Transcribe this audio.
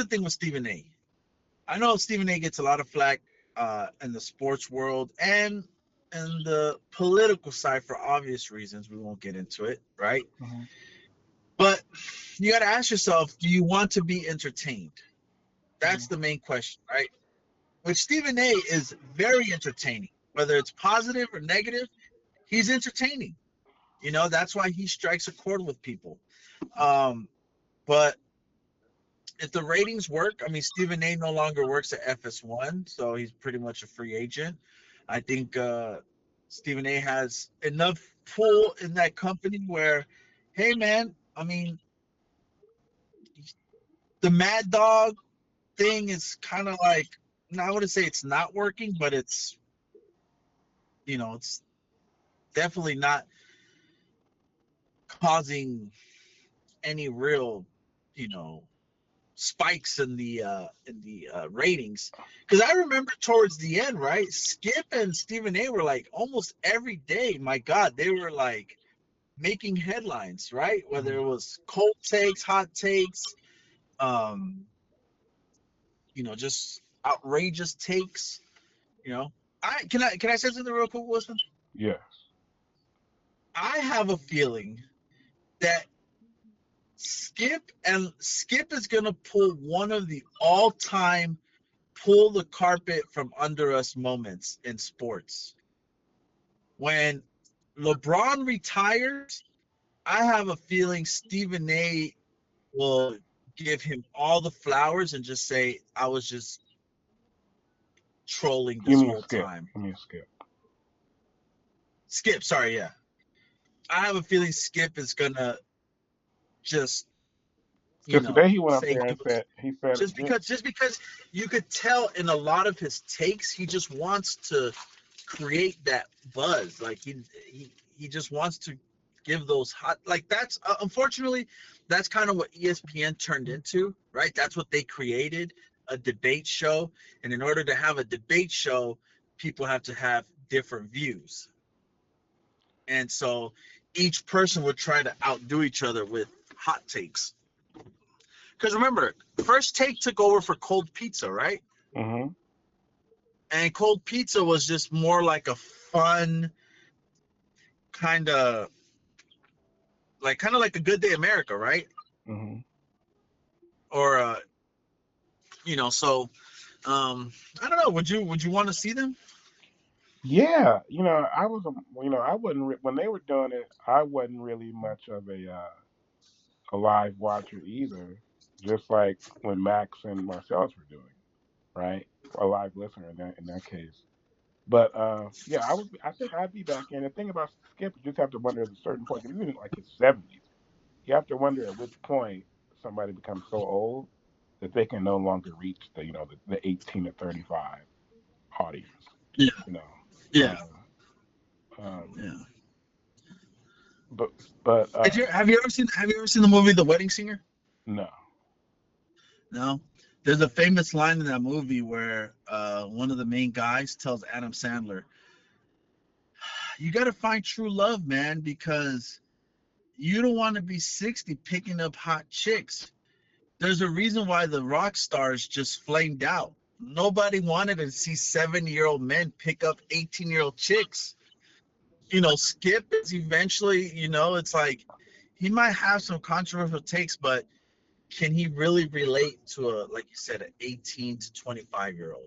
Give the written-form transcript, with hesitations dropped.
the thing with Stephen A. I know Stephen A. gets a lot of flack in the sports world and the political side for obvious reasons. We won't get into it, right? Hmm. But you got to ask yourself, do you want to be entertained? That's Hmm. the main question, right? Which Stephen A is very entertaining, whether it's positive or negative. He's entertaining. That's why he strikes a chord with people. Um, but if the ratings work, I mean, Stephen A no longer works at FS1, so he's pretty much a free agent. I think Stephen A has enough pull in that company where, hey man, I mean, the Mad Dog thing is kind of like, no, I wouldn't say it's not working, but it's definitely not causing any real, you know, spikes in the ratings. Because I remember towards the end, right? Skip and Stephen A were like almost every day. My God, they were like making headlines, right? Whether Hmm. it was cold takes, hot takes, um, just outrageous takes. You know, I say something real quick, Wilson? Yes. I have a feeling that Skip is gonna pull one of the all-time pull the carpet from under us moments in sports. When LeBron retires, I have a feeling Stephen A will give him all the flowers and just say, I was just trolling You this mean whole Skip? time. You mean Skip? Skip, sorry, yeah. I have a feeling Skip is gonna just, Because today he went up say there and give us he said, just because you could tell in a lot of his takes, he just wants to create that buzz. Like he just wants to give those hot, like that's unfortunately that's kind of what ESPN turned into, right? That's what they created, a debate show. And in order to have a debate show, people have to have different views. And so each person would try to outdo each other with hot takes. Because remember, First Take took over for Cold Pizza, right? mm-hmm. And Cold Pizza was just more like a fun kind of like a Good Day America, right? Mm-hmm. Or so I don't know. Would you want to see them? Yeah, I wasn't when they were doing it. I wasn't really much of a live watcher either. Just like when Max and Marcellus were doing, right? A live listener in that case. But yeah, I think I'd be back in. The thing about Skip, you just have to wonder at a certain point. 'Cause even in like his 70s, you have to wonder at which point somebody becomes so old that they can no longer reach the 18 to 35 audience. Yeah, You know, yeah, uh, um, yeah. but but Have you ever seen the movie The Wedding Singer? no. No. There's a famous line in that movie where one of the main guys tells Adam Sandler, "You got to find true love, man, because you don't want to be 60 picking up hot chicks. There's a reason why the rock stars just flamed out. Nobody wanted to see 70-year-old men pick up 18-year-old chicks. Skip is eventually, it's like he might have some controversial takes, but can he really relate to like you said, an 18 to 25-year-old?